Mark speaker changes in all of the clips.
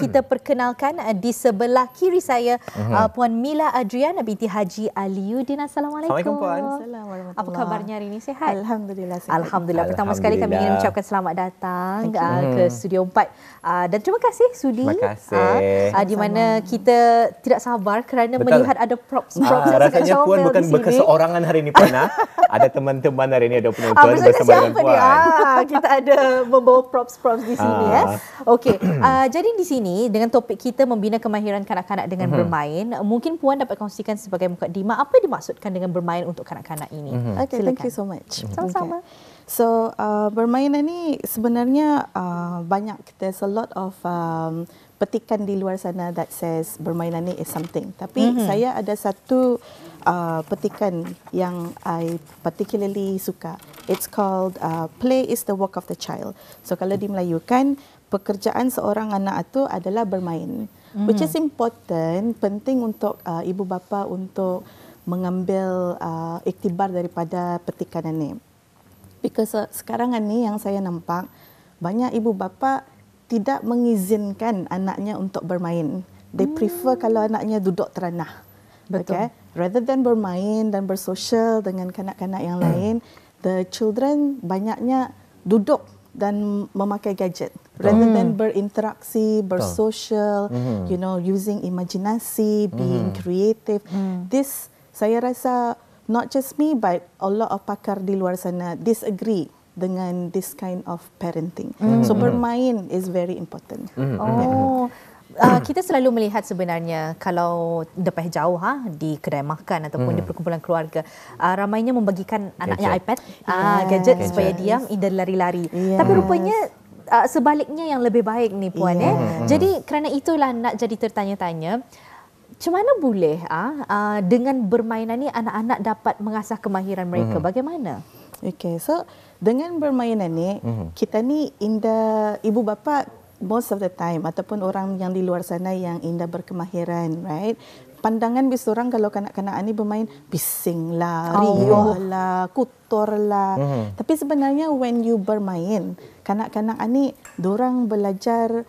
Speaker 1: kita perkenalkan di sebelah kiri saya Puan Mila Adrian binti Haji Aliuddin. Assalamualaikum.
Speaker 2: Assalamualaikum Puan.
Speaker 3: Assalamualaikum.
Speaker 1: Apa kabarnya hari ini? Sehat?
Speaker 3: Alhamdulillah sihat.
Speaker 1: Alhamdulillah. Pertama sekali kami ingin mengucapkan selamat datang ke Studio 4 dan terima kasih sudi.
Speaker 2: Terima kasih.
Speaker 1: Di mana kita tidak sabar kerana melihat ada props yang
Speaker 2: rasanya
Speaker 1: sangat
Speaker 2: Puan
Speaker 1: comel
Speaker 2: bukan
Speaker 1: di sini.
Speaker 2: berkeseorangan hari ini Puan. Ada teman-teman hari ini, ada penonton bersama dengan Puan.
Speaker 1: Kita ada membawa props di sini Okey. Jadi di sini dengan topik kita membina kemahiran kanak-kanak dengan bermain, mungkin Puan dapat kongsikan sebagai mukadimah apa yang dimaksudkan dengan bermain untuk kanak-kanak ini.
Speaker 3: Okay, thank you so much.
Speaker 1: Sama-sama.
Speaker 3: So bermain ini sebenarnya banyak, there's a lot of petikan di luar sana that says bermainan ni is something. Tapi saya ada satu petikan yang I particularly suka. It's called play is the work of the child. So kalau di Melayu kan, pekerjaan seorang anak itu adalah bermain. Which is important, penting untuk ibu bapa untuk mengambil iktibar daripada petikan ini. Because sekarang ni yang saya nampak, banyak ibu bapa tidak mengizinkan anaknya untuk bermain. They prefer kalau anaknya duduk teranah.
Speaker 1: Betul.
Speaker 3: Okay? Rather than bermain dan bersosial dengan kanak-kanak yang lain, the children banyaknya duduk dan memakai gadget. Rather than berinteraksi, bersosial, you know, using imaginasi, being creative. This, saya rasa, not just me, but a lot of pakar di luar sana disagree dengan this kind of parenting. So bermain is very important.
Speaker 1: Kita selalu melihat sebenarnya kalau lepas jauh di kedai makan ataupun di perkumpulan keluarga, ramainya membagikan anaknya iPad, gadget supaya diam, indah lari-lari. Tapi rupanya sebaliknya yang lebih baik ni Puan. Jadi kerana itulah nak jadi tertanya-tanya, macam mana boleh dengan bermainan ni anak-anak dapat mengasah kemahiran mereka? Bagaimana?
Speaker 3: Okay, so dengan bermainan ni, kita ni indah, ibu bapa most of the time ataupun orang yang di luar sana yang indah berkemahiran, right? Pandangan bis orang kalau kanak-kanak ni bermain, bising lah, riuh lah, kotor lah. Tapi sebenarnya when you bermain, kanak-kanak ni dorang belajar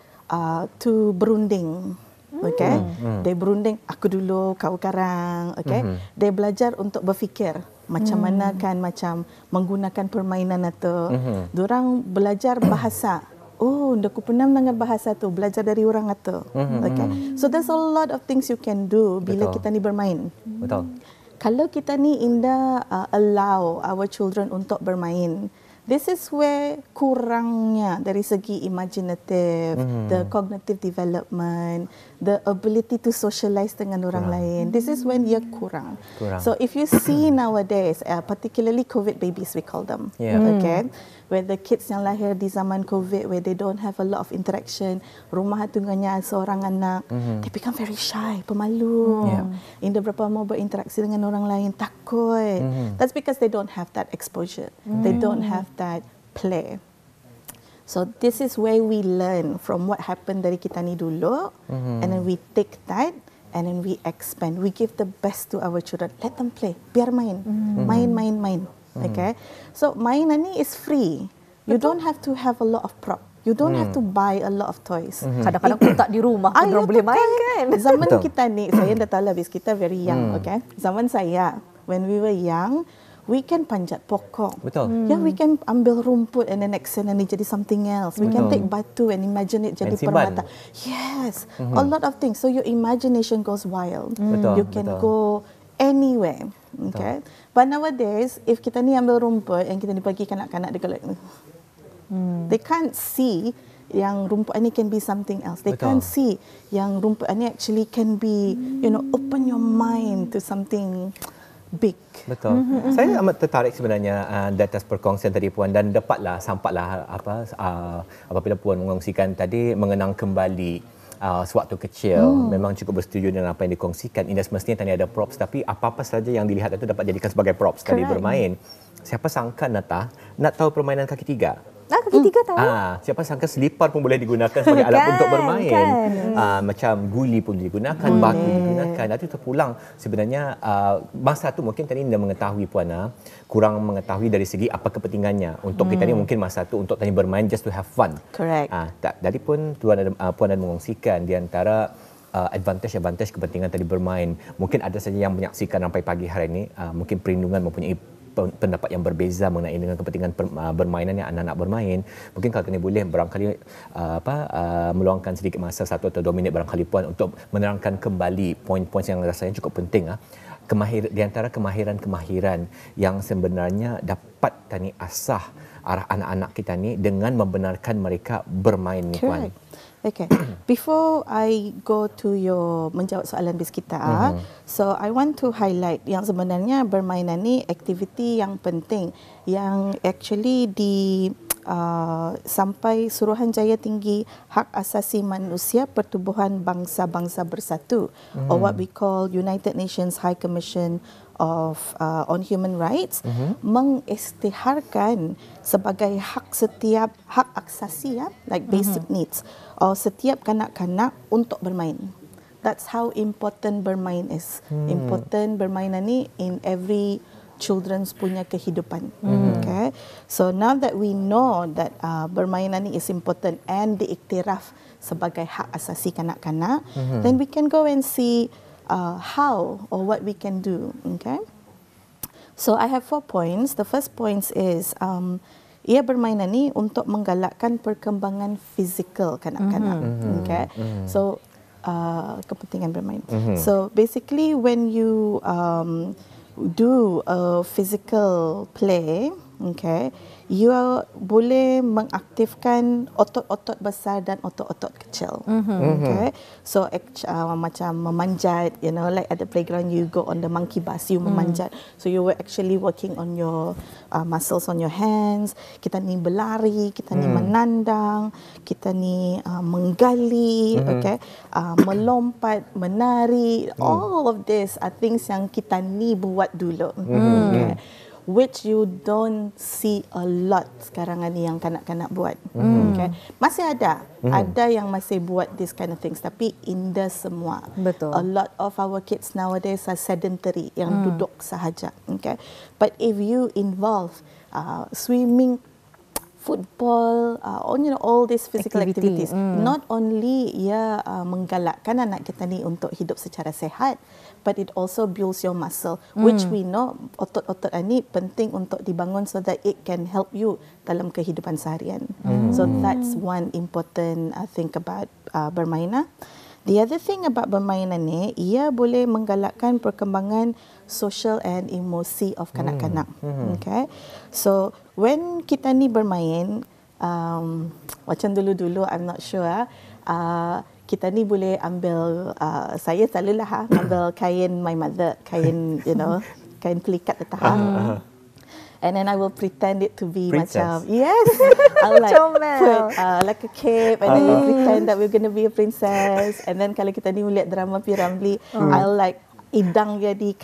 Speaker 3: to berunding. Okay, dia berunding, aku dulu, kau sekarang. Okay, dia belajar untuk berfikir macam mana kan, macam menggunakan permainan itu. Dorang belajar bahasa. Oh, aku pernah dengar bahasa tu, belajar dari orang itu. Okay, so there's a lot of things you can do bila kita ni bermain.
Speaker 2: Betul.
Speaker 3: Kalau kita ni indah allow our children untuk bermain, this is where kurangnya dari segi imaginative, the cognitive development, the ability to socialize dengan orang lain. This is when ia kurang. So if you see nowadays, particularly COVID babies we call them, okay, where the kids yang lahir di zaman COVID, where they don't have a lot of interaction, rumah tunggunya seorang anak, they become very shy, pemalu. Indah berapa mau berinteraksi dengan orang lain, takut. That's because they don't have that exposure. They don't have that play. So this is where we learn from what happened dari kita ni dulu, and then we take that and then we expand. We give the best to our children. Let them play. Biar main. Main. Okay. So mainan ni is free. You don't have to have a lot of prop. You don't have to buy a lot of toys.
Speaker 1: Kadang-kadang kotak di rumah pun orang boleh main kan.
Speaker 3: Zaman kita ni, saya dah tahu lah, kita very young, okay. Zaman saya, when we were young, we can panjat pokok.
Speaker 2: Betul.
Speaker 3: Yeah, we can ambil rumput and then extend and jadi something else. We can take batu and imagine it jadi permata. Yes, a lot of things. So your imagination goes wild. You can go anywhere. Okay. But nowadays, if kita ni ambil rumput and kita ni bagi kanak-kanak, dia like, they can't see yang rumput ini can be something else. They can't see yang rumput ini actually can be, you know, open your mind to something big.
Speaker 2: Betul. Saya amat tertarik sebenarnya di atas perkongsian tadi Puan, dan sampailah apabila Puan mengongsikan tadi mengenang kembali sewaktu kecil. Memang cukup bersetuju dengan apa yang dikongsikan. Indah semestinya tadi ada props, tapi apa-apa saja yang dilihat itu dapat jadikan sebagai props. Tadi bermain. Siapa sangka nak tahu permainan kaki tiga?
Speaker 1: Kaki 3 tahu.
Speaker 2: Siapa sangka selipar pun boleh digunakan sebagai alat untuk bermain. Macam guli pun digunakan, batu digunakan. Nanti terpulang sebenarnya masa tu mungkin tadi anda mengetahui Puan kurang mengetahui dari segi apa kepentingannya. Untuk kita ni mungkin masa tu untuk tadi bermain just to have fun.
Speaker 3: Correct.
Speaker 2: Tadi pun Puan ada mengongsikan di antara advantage kepentingan tadi bermain. Mungkin ada saja yang menyaksikan Rampai Pagi hari ini mungkin perlindungan mempunyai pendapat yang berbeza mengenai dengan kepentingan bermainan yang anak-anak bermain. Mungkin kalau kena boleh barangkali meluangkan sedikit masa 1 atau 2 minit barangkali Puan untuk menerangkan kembali poin-poin yang rasanya cukup penting di antara kemahiran-kemahiran yang sebenarnya dapat tani asah arah anak-anak kita ni dengan membenarkan mereka bermain ni Puan.
Speaker 3: Okay. Before I go to your menjawab soalan bis kita, so I want to highlight yang sebenarnya bermainan ni aktiviti yang penting yang actually sampai Suruhanjaya Tinggi Hak Asasi Manusia Pertubuhan Bangsa-Bangsa Bersatu, or what we call United Nations High Commission on Human Rights, mengisytiharkan sebagai hak asasi like basic needs setiap kanak-kanak untuk bermain. That's how important bermain is. Important bermainan ni in every children's punya kehidupan. Okay. So now that we know that bermainan ni is important and diiktiraf sebagai hak asasi kanak-kanak, then we can go and see how or what we can do. Okay. So I have 4 points. The first point is ia bermainan ni untuk menggalakkan perkembangan fizikal kanak-kanak. Okay. So kepentingan bermain. So basically when you do a physical play, okay, you boleh mengaktifkan otot-otot besar dan otot-otot kecil. Okay, so macam memanjat, you know, like at the playground you go on the monkey bus, you memanjat. So you were actually working on your muscles on your hands. Kita ni berlari, kita ni menandang, kita ni menggali, okay, melompat, menari. All of this are things yang kita ni buat dulu. Okay. Which you don't see a lot sekarang ni yang kanak-kanak buat. Okay. Masih ada yang masih buat this kind of things, tapi indah semua.
Speaker 1: Betul.
Speaker 3: A lot of our kids nowadays are sedentary, yang duduk sahaja. Okay. But if you involve swimming, football, all these physical activities, not only ia menggalakkan anak kita ni untuk hidup secara sehat, but it also builds your muscle, which we know otot-otot ini penting untuk dibangun so that it can help you dalam kehidupan seharian. So that's one important thing about bermainan. The other thing about bermainan ni, ia boleh menggalakkan perkembangan social and emosi of kanak-kanak. Okay, so when kita ni bermain, macam dulu-dulu, I'm not sure, kita ni boleh ambil, saya selalulah ambil kain my mother, kain, you know, kain pelikat tetap. And then I will pretend it to be
Speaker 2: Princess.
Speaker 3: macam, yes, I'll like put like a cape, and then we pretend that we're going to be a princess. And then kalau kita ni melihat drama P. Ramlee, I'll like idang dia di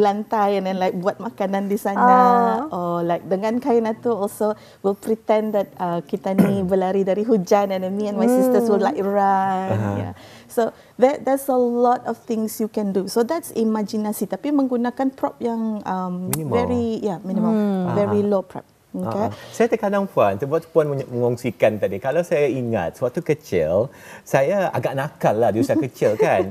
Speaker 3: lantai, and then like buat makanan di sana. Or like dengan kain itu also we'll pretend that kita ni berlari dari hujan, and then me and my sisters will like run. Yeah. So there's a lot of things you can do. So that's imajinasi, tapi menggunakan prop yang minimal, very low prop. Okay.
Speaker 2: Saya terkadang Puan, sebab Puan mengongsikan tadi, kalau saya ingat waktu kecil, saya agak nakal lah di usia kecil kan.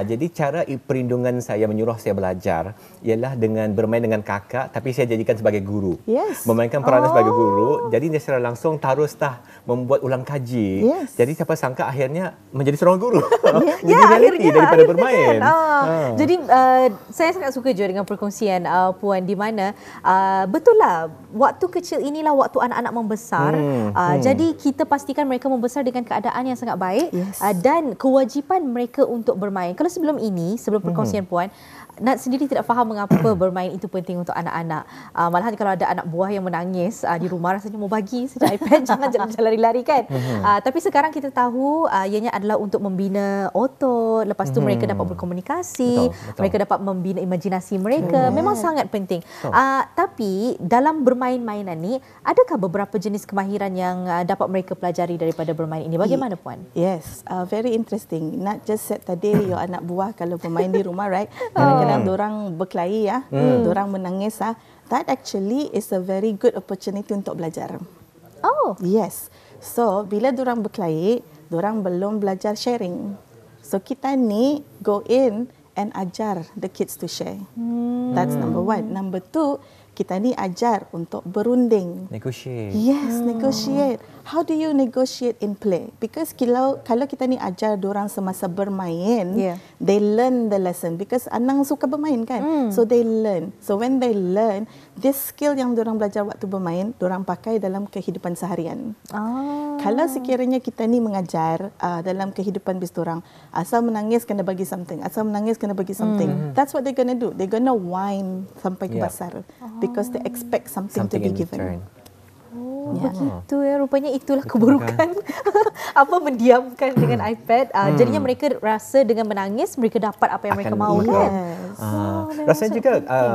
Speaker 2: Jadi cara perlindungan saya menyuruh saya belajar ialah dengan bermain dengan kakak, tapi saya jadikan sebagai guru.
Speaker 3: Yes.
Speaker 2: Memainkan peranan sebagai guru, jadi dia secara langsung haruslah membuat ulang kaji.
Speaker 3: Yes.
Speaker 2: Jadi siapa sangka akhirnya menjadi seorang guru.
Speaker 1: Ya, akhirnya
Speaker 2: daripada bermain.
Speaker 1: Kan. Jadi saya sangat suka juga dengan perkongsian Puan, di mana betul lah waktu kecil inilah waktu anak-anak membesar. Jadi kita pastikan mereka membesar dengan keadaan yang sangat baik.
Speaker 3: Yes.
Speaker 1: Dan kewajipan mereka untuk bermain. Kalau sebelum perkongsian Puan, Nat sendiri tidak faham mengapa bermain itu penting untuk anak-anak. Malahan kalau ada anak buah yang menangis di rumah, rasanya mau bagi saja iPad, jangan lari-lari kan. Tapi sekarang kita tahu ianya adalah untuk membina otot, lepas tu mereka dapat berkomunikasi,
Speaker 2: betul.
Speaker 1: mereka dapat membina imajinasi mereka. Memang sangat penting. Tapi dalam bermain-mainan ni, adakah beberapa jenis kemahiran yang dapat mereka pelajari daripada bermain ini? Bagaimana Puan?
Speaker 3: Yes, very interesting. Not just said tadi your anak buah kalau bermain di rumah, right? Kadang-kadang dorang berkelahi ya, dorang menangis That actually is a very good opportunity untuk belajar.
Speaker 1: Oh.
Speaker 3: Yes. So bila dorang berkelahi, dorang belum belajar sharing. So kita ni go in and ajar the kids to share. That's number one. Number two, kita ni ajar untuk berunding.
Speaker 2: Negotiate.
Speaker 3: Yes, negotiate. How do you negotiate in play? Because kalau kita ni ajar dorang semasa bermain, they learn the lesson. Because anak suka bermain kan? So they learn. So when they learn, this skill yang dorang belajar waktu bermain, dorang pakai dalam kehidupan seharian. Kalau sekiranya kita ni mengajar dalam kehidupan bis dorang, asal menangis kena bagi something, asal menangis kena bagi something. That's what they're gonna do. They're gonna whine sampai ke besar. Because they expect something to be given.
Speaker 1: Begitu ya, rupanya itulah keburukan apa mendiamkan dengan iPad. Jadinya mereka rasa dengan menangis mereka dapat apa yang mereka mahu kan.
Speaker 2: Rasanya juga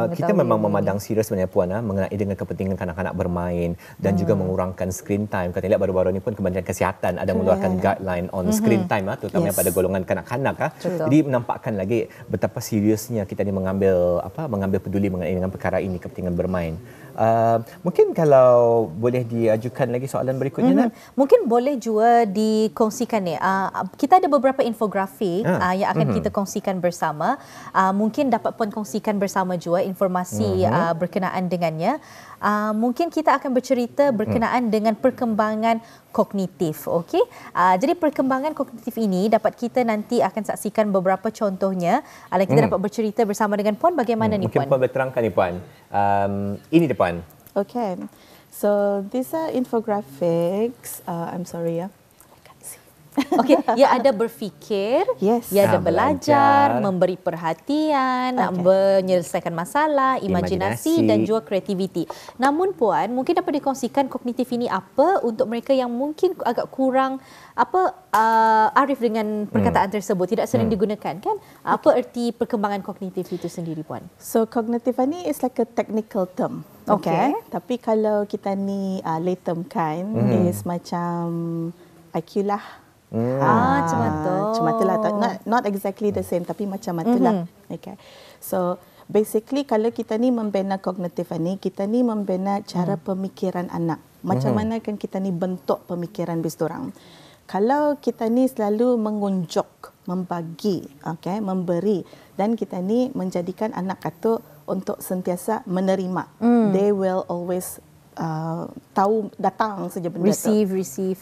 Speaker 2: kita memang memandang serius sebenarnya Puan mengenai dengan kepentingan kanak-kanak bermain dan juga mengurangkan screen time. Kita lihat baru-baru ini pun Kementerian Kesihatan ada mengeluarkan guideline on screen time terutamanya pada golongan kanak-kanak. Jadi menampakkan lagi betapa seriusnya kita ni mengambil peduli mengenai dengan perkara ini, kepentingan bermain. Mungkin kalau boleh diajukan lagi soalan berikutnya
Speaker 1: mungkin boleh juga dikongsikan ni. Kita ada beberapa infografik yang akan kita kongsikan bersama. Mungkin dapat Puan kongsikan bersama juga informasi berkenaan dengannya. Mungkin kita akan bercerita berkenaan dengan perkembangan kognitif. Okey. Jadi perkembangan kognitif ini dapat kita nanti akan saksikan beberapa contohnya. Kita dapat bercerita bersama dengan Puan bagaimana ni Puan?
Speaker 2: Mungkin Puan berterangkan ni Puan. Ini depan.
Speaker 3: Okay. So these are infographics. I'm sorry ya.
Speaker 1: Okey, ia ada berfikir, ia ada belajar, memberi perhatian, menyelesaikan masalah, imajinasi dan juga kreativiti. Namun Puan, mungkin dapat dikongsikan kognitif ini apa untuk mereka yang mungkin agak kurang arif dengan perkataan tersebut, tidak sering digunakan kan? Apa erti perkembangan kognitif itu sendiri Puan?
Speaker 3: So cognitive ni is like a technical term. Okay. Tapi kalau kita ni lay term kan, is macam IQ lah. Macam itulah. Not exactly the same, tapi macam itulah. Okay. So basically kalau kita ni membina kognitif ni, kita ni membina cara pemikiran anak. Macam mana kan kita ni bentuk pemikiran bis dorang. Kalau kita ni selalu mengunjuk, membagi, memberi, dan kita ni menjadikan anak kata untuk sentiasa menerima. They will always tahu datang saja benda
Speaker 1: receive.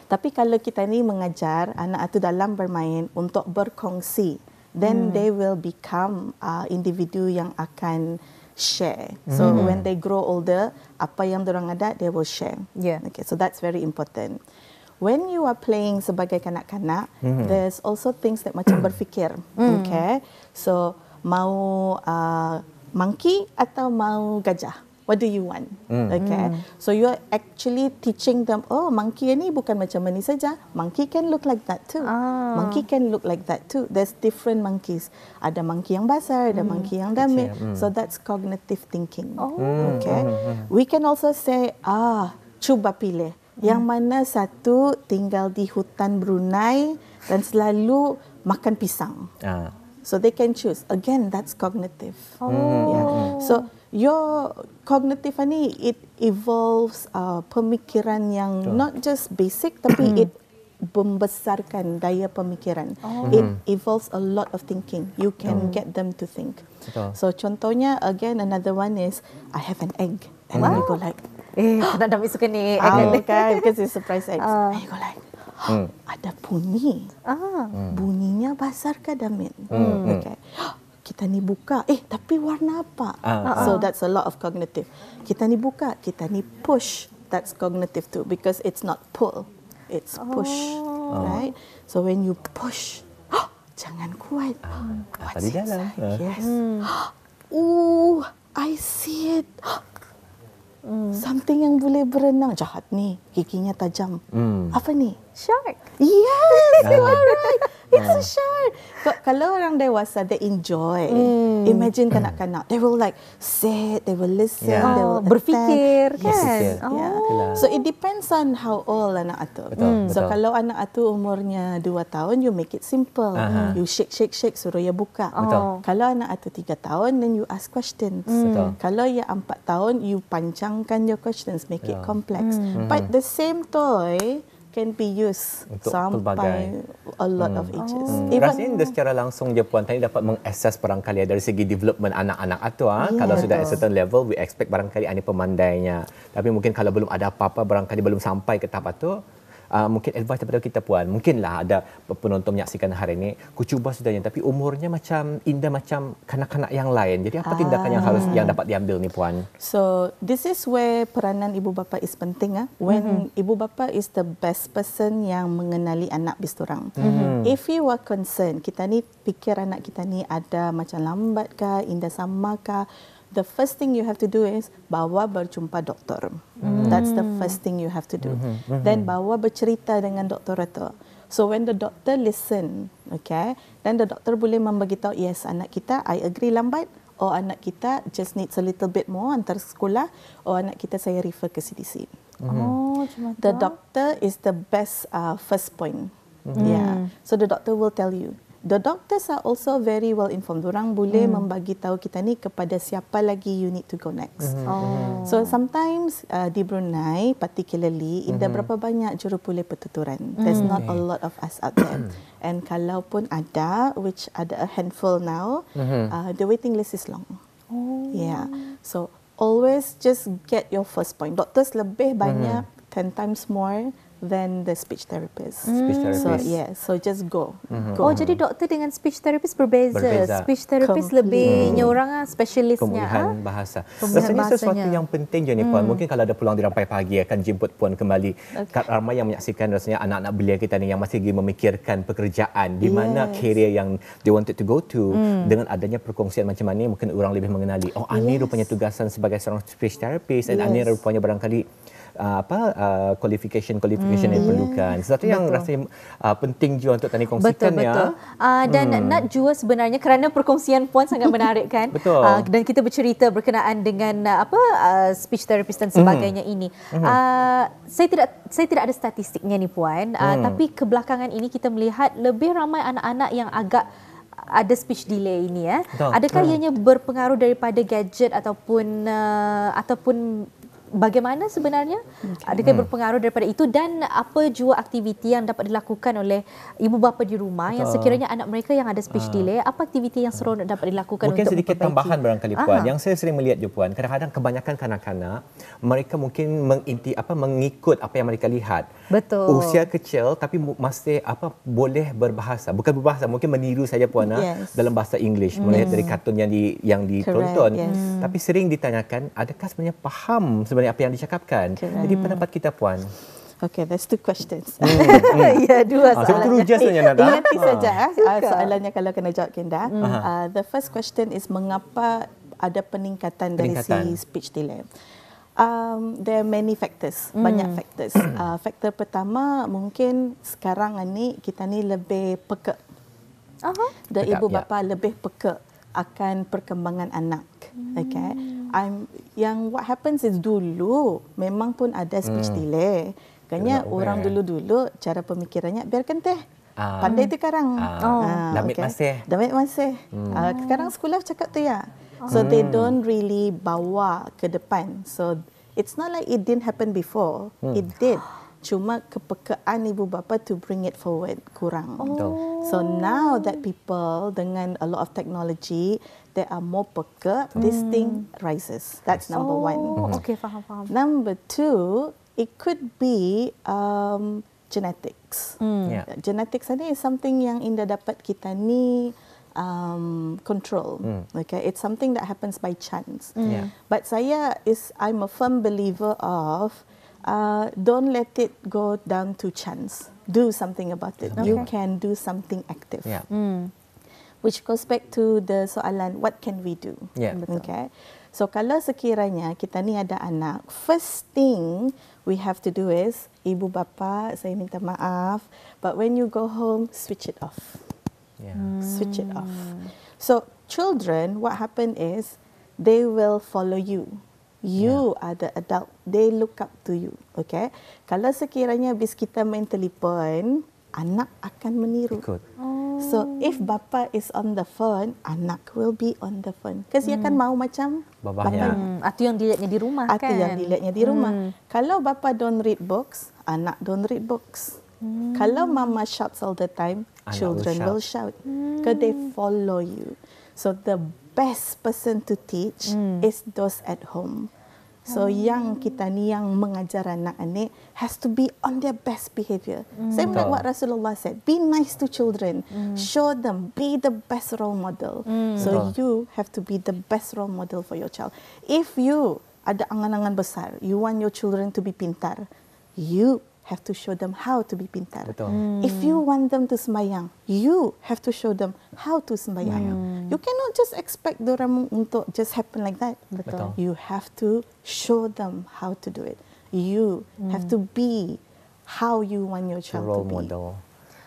Speaker 3: Tapi kalau kita ni mengajar anak itu dalam bermain untuk berkongsi, then they will become individu yang akan share. So when they grow older, apa yang dorang ada they will share. Okay, so that's very important. When you are playing sebagai kanak-kanak, there's also things that macam berfikir. Okay, so mau monkey atau mau gajah? What do you want? Okay. So you are actually teaching them, monkey ni bukan macam ni saja. Monkey can look like that too. Monkey can look like that too. There's different monkeys. Ada monkey yang besar, ada monkey yang damai. So that's cognitive thinking. Okay. We can also say, cuba pilih. Yang mana satu tinggal di hutan Brunei dan selalu makan pisang. So they can choose. Again, that's cognitive. So your cognitive ni, it evolves pemikiran yang not just basic, tapi it membesarkan daya pemikiran. It evolves a lot of thinking. You can get them to think. So contohnya, again, another one is, I have an egg. And then you go like,
Speaker 1: nak dah suka ni.
Speaker 3: Okay, because it's surprise eggs. And you go like, ada bunyi. Bunyinya besar ke damin? Okay. Kita ni buka, tapi warna apa? So that's a lot of cognitive. Kita ni buka, kita ni push. That's cognitive too, because it's not pull, it's push, right? So when you push, jangan kuat.
Speaker 2: Apa di dalam?
Speaker 3: Yes. I see it. Something yang boleh berenang. Jahat ni, giginya tajam. Apa ni?
Speaker 1: Shark.
Speaker 3: Yes, you are right. It's a shark. Kalau orang dewasa, they enjoy. Imagine kanak-kanak, they will like sit, they will listen, they will
Speaker 1: berfikir
Speaker 3: attend.
Speaker 1: kan.
Speaker 3: Yes. So it depends on how old anak atu. So kalau anak atu umurnya 2 tahun, you make it simple. You shake, suruh dia buka. Kalau anak atu 3 tahun, then you ask questions. Kalau ia 4 tahun, you panjangkan your questions, make it complex. But the same toy can be used
Speaker 2: untuk
Speaker 3: sampai
Speaker 2: pelbagai
Speaker 3: a lot of ages.
Speaker 2: Rasanya secara langsung je Puan tadi dapat mengakses barangkali dari segi development anak-anak itu. Kalau sudah at certain level, we expect barangkali ada pemandainya. Tapi mungkin kalau belum ada apa-apa, barangkali belum sampai ke tahap itu, mungkin advice daripada kita Puan, mungkinlah ada penonton menyaksikan hari ini, ku cuba sudahnya, tapi umurnya macam Indah macam kanak-kanak yang lain. Jadi apa tindakan yang dapat diambil ni Puan?
Speaker 3: So this is where peranan ibu bapa is penting. When ibu bapa is the best person yang mengenali anak bistorang. If you are concerned, kita ni fikir anak kita ni ada macam lambat kah, Indah sama kah, the first thing you have to do is bawa berjumpa doktor. That's the first thing you have to do. Then bawa bercerita dengan doktor itu. So when the doctor listen, okay, then the doctor boleh memberitahu, yes, anak kita, I agree lambat, or anak kita just needs a little bit more antar sekolah, or anak kita saya refer ke CDC. The doctor is the best first point. So the doctor will tell you. The doctors are also very well informed. Orang boleh membagi tahu kita ni kepada siapa lagi you need to go next. So sometimes di Brunei particularly, Indah berapa banyak jurupulih pertuturan. There's not a lot of us out there. And kalaupun ada, which ada a handful now, the waiting list is long. So always just get your first point. Doctors lebih banyak, 10 times more than the speech therapist. So just go.
Speaker 1: Jadi doktor dengan speech therapist berbeza. Speech therapist lebihnya orang specialistnya.
Speaker 2: Pemulihan bahasa. Rasanya sesuatu yang penting je ni Puan. Mungkin kalau ada peluang di Rampai Pagi akan jemput Puan kembali. Ramai yang menyaksikan rasanya anak-anak belia kita ni yang masih lagi memikirkan pekerjaan di mana career yang they wanted to go to. Dengan adanya perkongsian macam ni, mungkin orang lebih mengenali, ini rupanya tugasan sebagai seorang speech therapist, dan ini rupanya barangkali qualification yang diperlukan. Sesuatu yang rasanya penting juga untuk tadi kongsikan ya.
Speaker 1: Dan Nat juga sebenarnya kerana perkongsian Puan sangat menarik kan. Dan kita bercerita berkenaan dengan speech therapist dan sebagainya ini. Saya tidak ada statistiknya ni Puan, tapi kebelakangan ini kita melihat lebih ramai anak-anak yang agak ada speech delay ini Adakah ianya berpengaruh daripada gadget ataupun bagaimana sebenarnya? Adakah berpengaruh daripada itu, dan apa jua aktiviti yang dapat dilakukan oleh ibu bapa di rumah yang sekiranya anak mereka yang ada speech delay, apa aktiviti yang seronok dapat dilakukan
Speaker 2: mungkin
Speaker 1: untuk
Speaker 2: sedikit
Speaker 1: memperbaiki?
Speaker 2: Tambahan barangkali Puan. Yang saya sering melihat je Puan, kadang-kadang kebanyakan kanak-kanak mereka mungkin mengikut apa yang mereka lihat. Usia kecil tapi masih boleh berbahasa. Bukan berbahasa, mungkin meniru saja Puan dalam bahasa English melihat dari kartun yang ditonton. Tapi sering ditanyakan, adakah sebenarnya faham apa yang dicakapkan? Jadi pendapat kita Puan.
Speaker 3: Okay, there's 2 questions.
Speaker 1: Ya, 2 soalan.
Speaker 3: Nanti saja soalannya kalau kena jawab Kinda. The first question is mengapa ada peningkatan dari si speech delay. There are many factors, banyak factors. Faktor pertama mungkin sekarang ni kita ni lebih peka. Dan ibu bapa lebih peka akan perkembangan anak. Okay. Yang what happens is dulu memang pun ada speech delay. Kayaknya orang dulu-dulu cara pemikirannya biarkan teh. Pandai tu sekarang.
Speaker 2: Damit masih.
Speaker 3: Sekarang sekolah cakap tu ya. So they don't really bawa ke depan. So it's not like it didn't happen before. It did. Cuma kepekaan ibu bapa to bring it forward kurang. So now that people dengan a lot of technology, they are more peka, this thing rises. That's number 1.
Speaker 1: Okay, faham.
Speaker 3: Number 2, it could be genetics. Genetics ni is something yang Indah dapat kita ni control. Okay, it's something that happens by chance. But I'm a firm believer of don't let it go down to chance. Do something about it.
Speaker 1: Okay.
Speaker 3: You can do something active.
Speaker 2: Yeah.
Speaker 3: Which goes back to the soalan, what can we do?
Speaker 2: Yeah.
Speaker 3: Okay. So kalau sekiranya kita ni ada anak, first thing we have to do is, ibu bapa, saya minta maaf, but when you go home, switch it off.
Speaker 2: Yeah.
Speaker 3: Switch it off. So children, what happen is they will follow you. You are the adult. They look up to you. Okay. Kalau sekiranya bis kita main telefon, anak akan meniru.
Speaker 2: Ikut.
Speaker 3: So if bapa is on the phone, anak will be on the phone. Because dia akan mau macam
Speaker 2: Babahnya.
Speaker 1: Itu yang dilihatnya di rumah
Speaker 3: Atau
Speaker 1: kan.
Speaker 3: yang dilihatnya di rumah. Kalau bapa don't read books, anak don't read books. Kalau mama shouts all the time,
Speaker 2: Anak
Speaker 3: children will shout. Because they follow you. So the best person to teach is those at home. So yang kita ni yang mengajar anak ni has to be on their best behavior. Same like what Rasulullah said, be nice to children. Show them, be the best role model. So you have to be the best role model for your child. If you ada angan-angan besar, you want your children to be pintar, you have to show them how to be pintar.
Speaker 2: Betul.
Speaker 3: If you want them to sembahyang, you have to show them how to sembahyang. You cannot just expect dorang untuk just happen like that.
Speaker 1: Betul.
Speaker 3: You have to show them how to do it. You have to be how you want your child
Speaker 2: Role
Speaker 3: to be.
Speaker 2: model.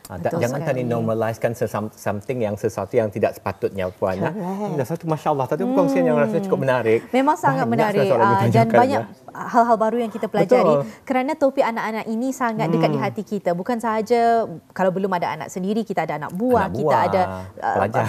Speaker 1: Betul
Speaker 2: Jangan tadi
Speaker 1: sekali.
Speaker 2: normalizekan something yang sesuatu yang tidak sepatutnya puan.
Speaker 3: Correct.
Speaker 2: Dah satu masya-Allah tadi perkongsian yang rasanya cukup menarik.
Speaker 1: Memang sangat
Speaker 2: Banyak
Speaker 1: menarik
Speaker 2: soalan
Speaker 1: dan
Speaker 2: ditanyakan,
Speaker 1: banyak hal-hal baru yang kita pelajari.
Speaker 2: Betul.
Speaker 1: Kerana topik anak-anak ini sangat dekat di hati kita. Bukan sahaja kalau belum ada anak sendiri, kita ada anak buah,
Speaker 2: Anak
Speaker 1: kita
Speaker 2: buah,
Speaker 1: ada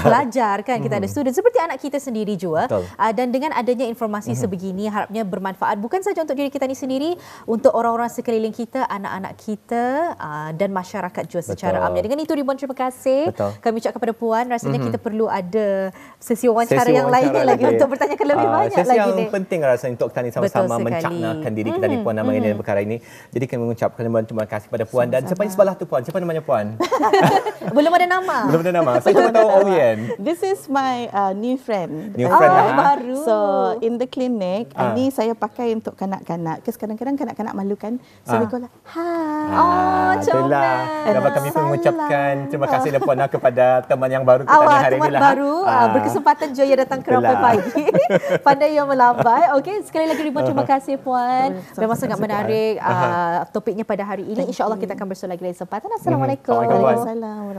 Speaker 1: pelajar kan, kita ada student seperti anak kita sendiri juga.
Speaker 2: Betul.
Speaker 1: Dan dengan adanya informasi sebegini harapnya bermanfaat bukan saja untuk diri kita ni sendiri, untuk orang-orang sekeliling kita, anak-anak kita dan masyarakat juga secara
Speaker 2: Betul.
Speaker 1: amnya. Dengan itu Ribuan terima kasih.
Speaker 2: Betul.
Speaker 1: Kami ucapkan kepada puan, rasanya kita perlu ada sesi wawancara
Speaker 2: Sesi
Speaker 1: yang
Speaker 2: wawancara
Speaker 1: lainnya lagi untuk bertanyakan lebih banyak
Speaker 2: sesi
Speaker 1: lagi
Speaker 2: yang
Speaker 1: ni.
Speaker 2: penting rasanya untuk kita ni sama-sama
Speaker 1: Betul sekali.
Speaker 2: mencaknakan diri kita ni puan nama ini dan perkara ini. Jadi kami mengucapkan terima kasih kepada puan dan siapa di sebelah tu puan? Siapa namanya puan?
Speaker 1: Belum ada nama.
Speaker 2: Belum ada nama. Saya cuma tahu Oyen.
Speaker 3: This is my new friend.
Speaker 2: New friend lah.
Speaker 1: Baru.
Speaker 3: So in the clinic, ini saya pakai untuk kanak-kanak. Because kadang-kadang kanak-kanak malu kan. So they go like, hi.
Speaker 2: Itulah. Dapat kami pun mengucapkan terima kasih dan puan kepada teman yang baru kita ni
Speaker 1: Awak
Speaker 2: hari
Speaker 1: teman
Speaker 2: ini lah.
Speaker 1: baru berkesempatan Joya datang ke Rampai
Speaker 2: Itulah.
Speaker 1: Pagi. Pandai yang melambai. Okey, sekali lagi ribuan terima kasih puan. Memang sangat menarik topiknya pada hari ini. InsyaAllah kita akan bersua lagi lain kesempatan. Assalamualaikum.
Speaker 2: Assalamualaikum, puan.
Speaker 3: Waalaikumsalam.